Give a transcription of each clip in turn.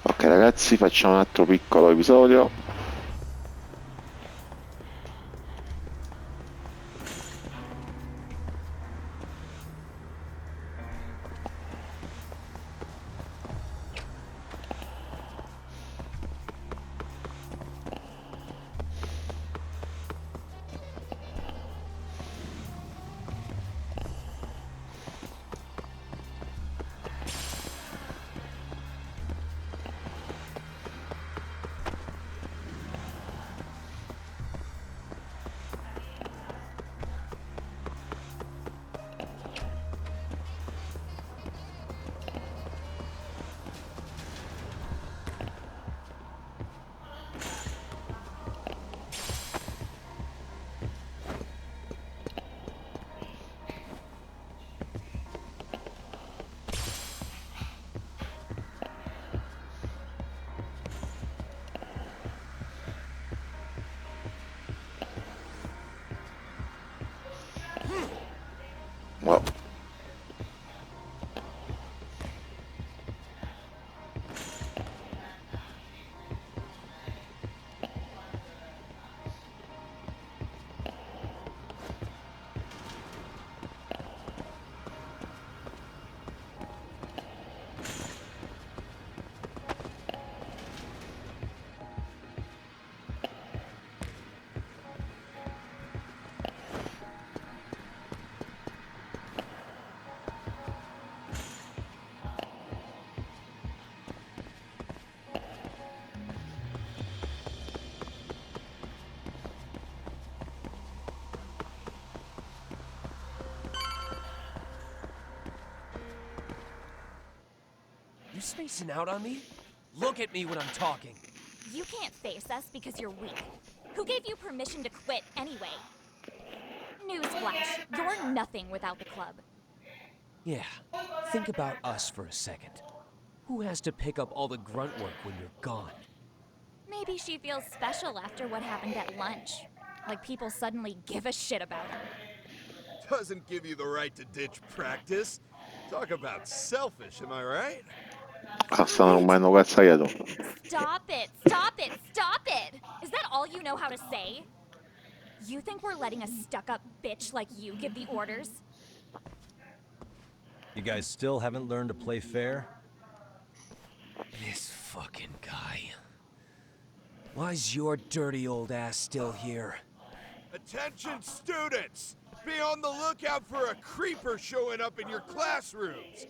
Ok ragazzi, facciamo un altro piccolo episodio. Wow. You spacing out on me? Look at me when I'm talking. You can't face us because you're weak. Who gave you permission to quit anyway? Newsflash, you're nothing without the club. Yeah, think about us for a second. Who has to pick up all the grunt work when you're gone? Maybe she feels special after what happened at lunch. Like people suddenly give a shit about her. Doesn't give you the right to ditch practice. Talk about selfish, am I right? Ah, Stop stanno it! rubando cazzagliato. Stop it! Stop it! Stop it! Is that all you know how to say? You think we're letting a stuck-up bitch like you give the orders? You guys still haven't learned to play fair? This fucking guy. Why's your dirty old ass still here? Attention students! Be on the lookout for a creeper showing up in your classrooms!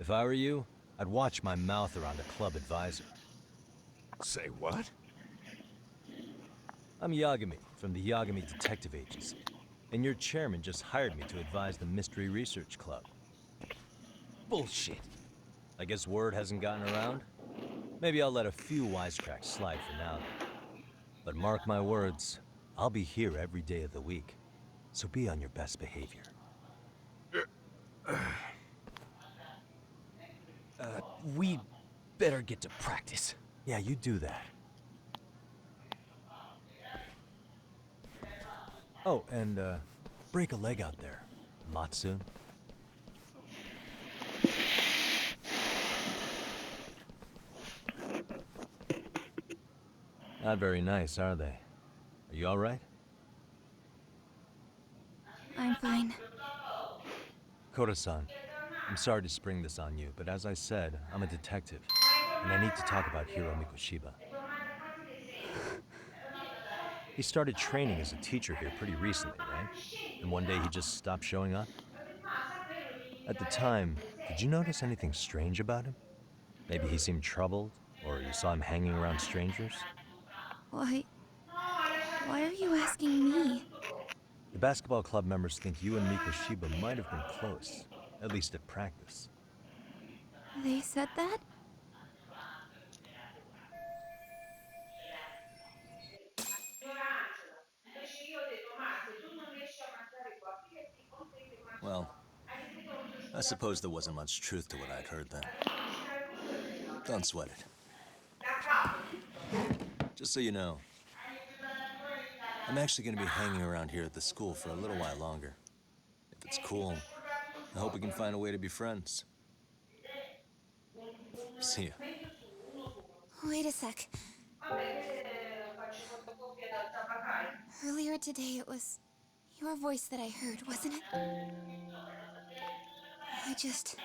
If I were you, I'd watch my mouth around a club advisor. Say what? I'm Yagami from the Yagami Detective Agency, and your chairman just hired me to advise the Mystery Research Club. Bullshit. I guess word hasn't gotten around? Maybe I'll let a few wisecracks slide for now then. But mark my words, I'll be here every day of the week, so be on your best behavior. We better get to practice. Yeah, you do that. Oh, and break a leg out there, Matsu. Not very nice, are they? Are you all right? I'm fine. Koda-san, I'm sorry to spring this on you, but as I said, I'm a detective, and I need to talk about Hiro Mikoshiba. He started training as a teacher here pretty recently, right? And one day he just stopped showing up? At the time, did you notice anything strange about him? Maybe he seemed troubled, or you saw him hanging around strangers? Why... Why are you asking me? The basketball club members think you and Mikoshiba might have been close, at least at practice. They said that? Well, I suppose there wasn't much truth to what I'd heard then. Don't sweat it. Just so you know, I'm actually going to be hanging around here at the school for a little while longer. If it's cool, I hope we can find a way to be friends. See ya. Wait a sec. Earlier today, it was your voice that I heard, wasn't it? I just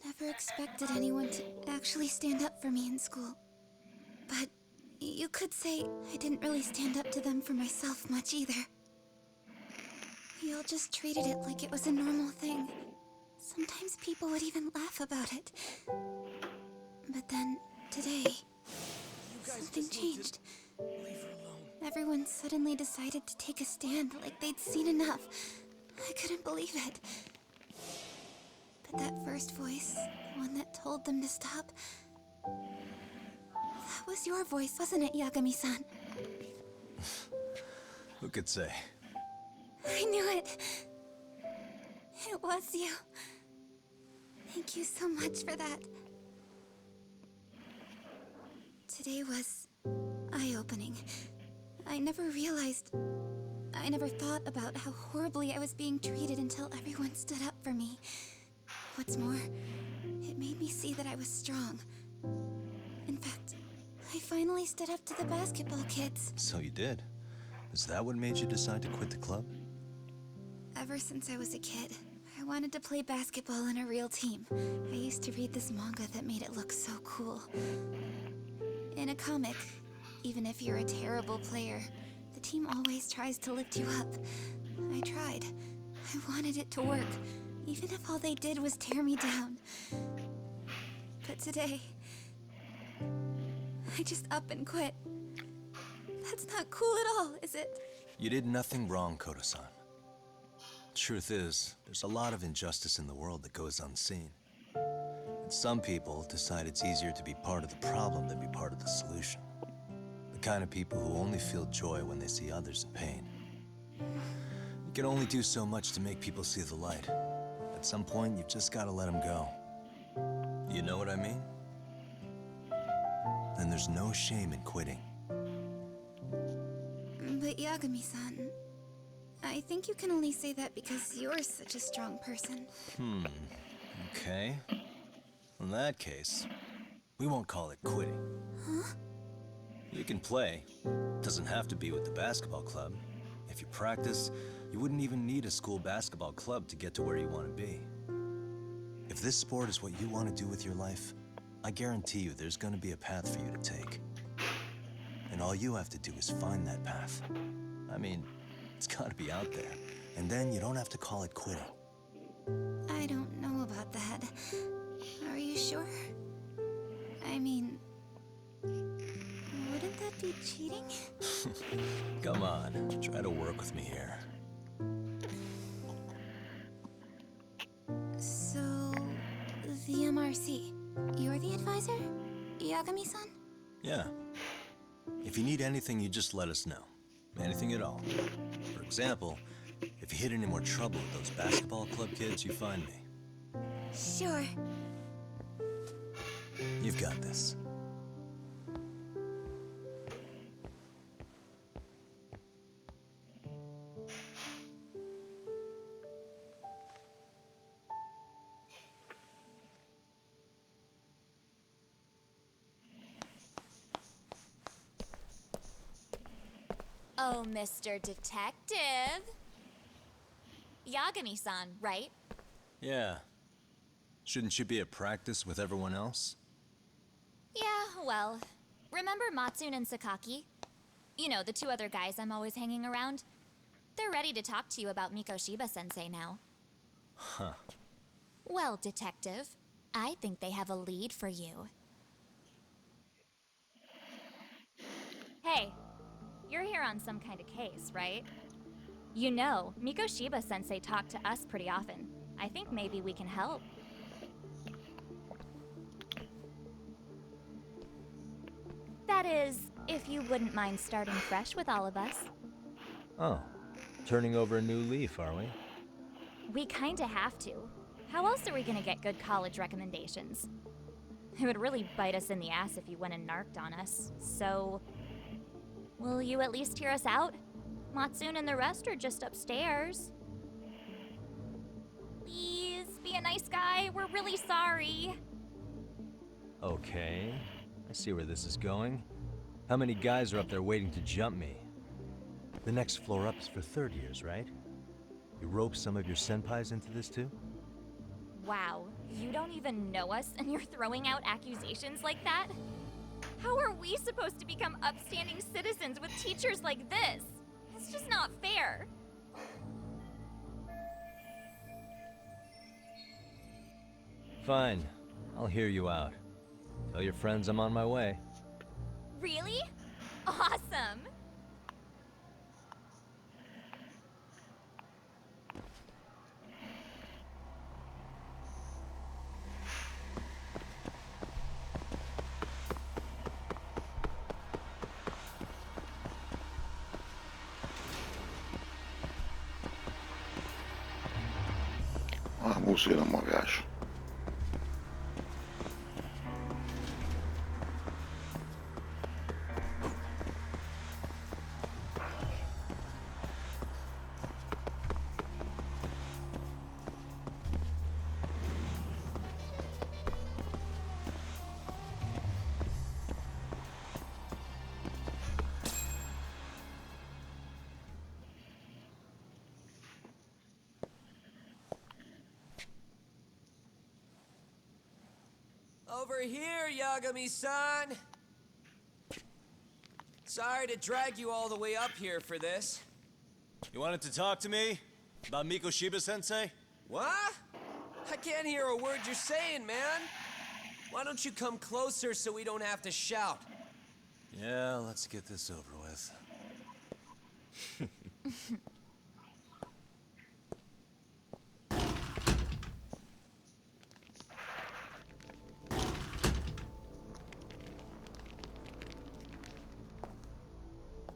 never expected anyone to actually stand up for me in school. But you could say I didn't really stand up to them for myself much either. We all just treated it like it was a normal thing. Sometimes people would even laugh about it. But then, today, something changed. Everyone suddenly decided to take a stand like they'd seen enough. I couldn't believe it. But that first voice, the one that told them to stop, that was your voice, wasn't it, Yagami-san? Who could say? I knew it. It was you. Thank you so much for that. Today was eye-opening. I never thought about how horribly I was being treated until everyone stood up for me. What's more, it made me see that I was strong. In fact, I finally stood up to the basketball kids. So you did. Is that what made you decide to quit the club? Ever since I was a kid, I wanted to play basketball in a real team. I used to read this manga that made it look so cool. In a comic, even if you're a terrible player, the team always tries to lift you up. I tried. I wanted it to work, even if all they did was tear me down. But today, I just up and quit. That's not cool at all, is it? You did nothing wrong, Koto-san. Truth is, there's a lot of injustice in the world that goes unseen. And some people decide it's easier to be part of the problem than be part of the solution. The kind of people who only feel joy when they see others in pain. You can only do so much to make people see the light. At some point, you've just got to let them go. You know what I mean? Then there's no shame in quitting. But Yagami-san, I think you can only say that because you're such a strong person. Okay. In that case, we won't call it quitting. Huh? You can play. Doesn't have to be with the basketball club. If you practice, you wouldn't even need a school basketball club to get to where you want to be. If this sport is what you want to do with your life, I guarantee you there's going to be a path for you to take. And all you have to do is find that path. I mean, it's got to be out there. And then you don't have to call it quitting. I don't know about that. Are you sure? I mean, wouldn't that be cheating? Come on, try to work with me here. So, the MRC, you're the advisor? Yagami-san? Yeah. If you need anything, you just let us know. Anything at all. For example, if you hit any more trouble with those basketball club kids, you find me. Sure. You've got this. Oh, Mr. Detective. Yagami-san, right? Yeah. Shouldn't you be at practice with everyone else? Yeah, well, remember Matsune and Sakaki? You know, the two other guys I'm always hanging around? They're ready to talk to you about Mikoshiba-sensei now. Huh. Well, Detective, I think they have a lead for you. Hey, you're here on some kind of case, right? You know, Mikoshiba-sensei talked to us pretty often. I think maybe we can help. That is, if you wouldn't mind starting fresh with all of us. Oh. Turning over a new leaf, are we? We kinda have to. How else are we gonna get good college recommendations? It would really bite us in the ass if you went and narked on us, so... Will you at least hear us out? Matsune and the rest are just upstairs. Please, be a nice guy. We're really sorry. Okay. I see where this is going. How many guys are up there waiting to jump me? The next floor up is for third years, right? You rope some of your senpais into this too? Wow, you don't even know us and you're throwing out accusations like that? How are we supposed to become upstanding citizens with teachers like this? It's just not fair. Fine. I'll hear you out. Tell your friends I'm on my way. Really? Awesome! La musica non mi piace. Over here, Yagami-san! Sorry to drag you all the way up here for this. You wanted to talk to me? About Mikoshiba-sensei? What? I can't hear a word you're saying, man. Why don't you come closer so we don't have to shout? Yeah, let's get this over with.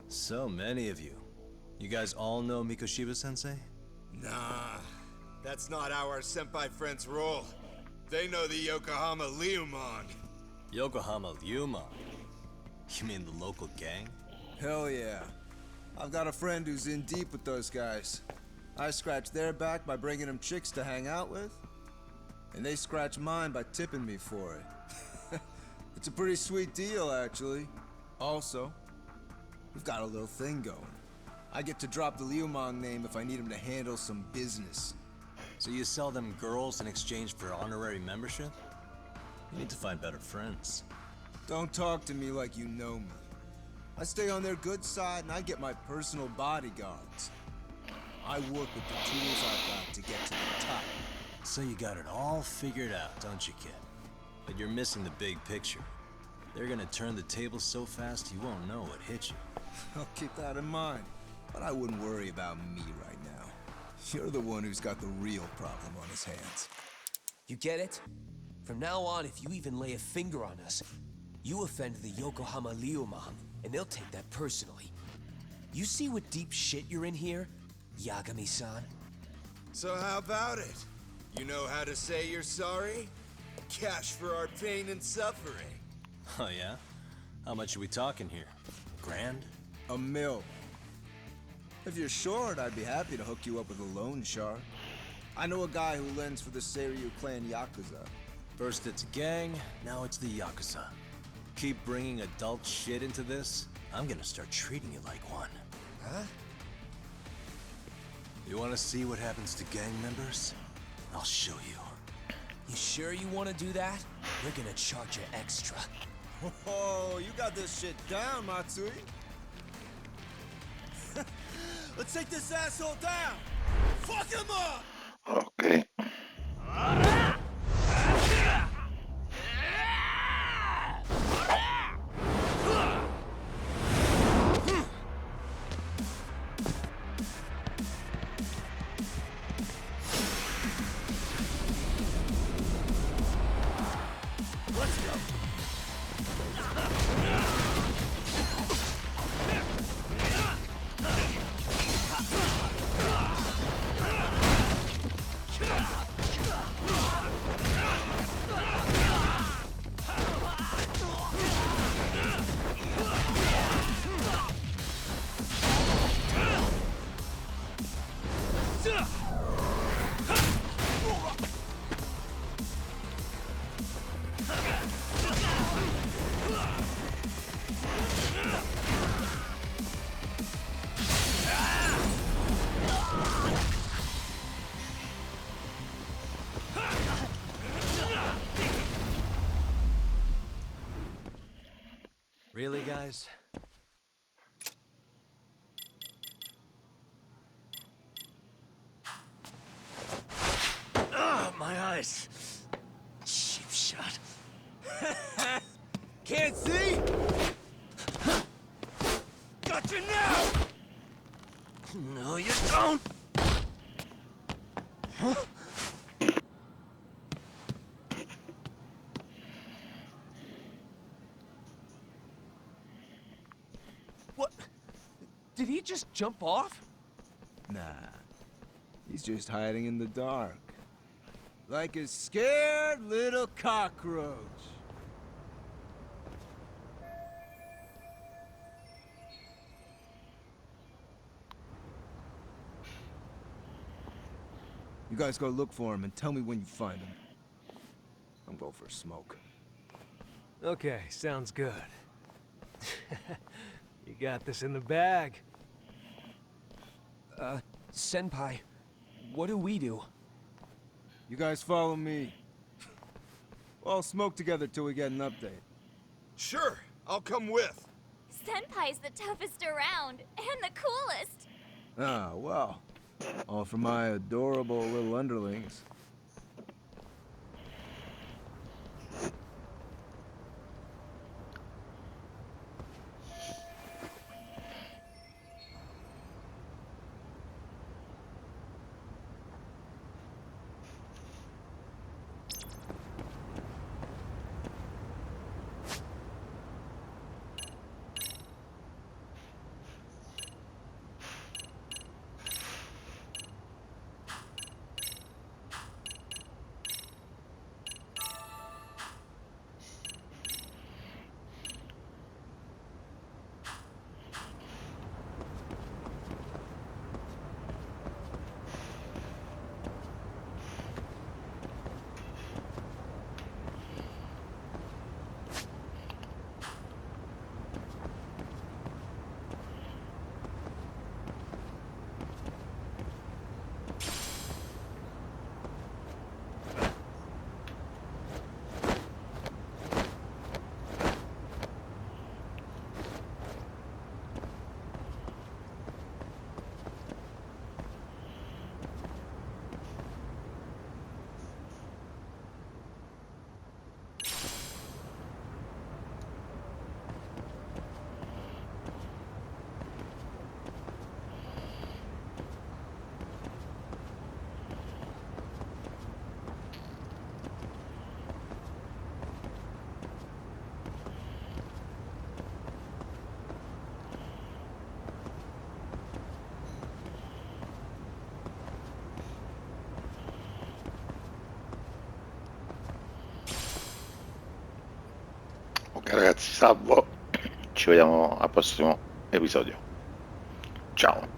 So many of you. You guys all know Mikoshiba-sensei? Nah, that's not how our senpai friends roll. They know the Yokohama Liumon. Yokohama Liumon? You mean the local gang? Hell yeah. I've got a friend who's in deep with those guys. I scratch their back by bringing them chicks to hang out with, and they scratch mine by tipping me for it. It's a pretty sweet deal, actually. Also, we've got a little thing going. I get to drop the Liumong name if I need him to handle some business. So you sell them girls in exchange for honorary membership? You need to find better friends. Don't talk to me like you know me. I stay on their good side and I get my personal bodyguards. I work with the tools I've got to get to the top. So you got it all figured out, don't you, kid? But you're missing the big picture. They're gonna turn the tables so fast you won't know what hit you. I'll keep that in mind. But I wouldn't worry about me right now. You're the one who's got the real problem on his hands. You get it? From now on, if you even lay a finger on us, you offend the Yokohama Liumon, and they'll take that personally. You see what deep shit you're in here, Yagami-san? So how about it? You know how to say you're sorry? Cash for our pain and suffering. Oh yeah? How much are we talking here? Grand? $1 million. If you're short, I'd be happy to hook you up with a loan shark. I know a guy who lends for the Seiryu clan Yakuza. First it's a gang, now it's the Yakuza. Keep bringing adult shit into this, I'm gonna start treating you like one. Huh? You wanna see what happens to gang members? I'll show you. You sure you want to do that? We're gonna charge you extra. Oh, you got this shit down, Matsui. Let's take this asshole down! Fuck him up! Ok. Really, guys? Ah, my eyes. Cheap shot. Can't see? Got you now! No, you don't. What? Did he just jump off? Nah. He's just hiding in the dark. Like a scared little cockroach. You guys go look for him and tell me when you find him. I'm going for a smoke. Okay, sounds good. You got this in the bag. Senpai, what do we do? You guys follow me. We'll all smoke together till we get an update. Sure, I'll come with. Senpai's the toughest around, and the coolest. Ah, well. All for my adorable little underlings. Ok ragazzi, salvo. Ci vediamo al prossimo episodio. Ciao.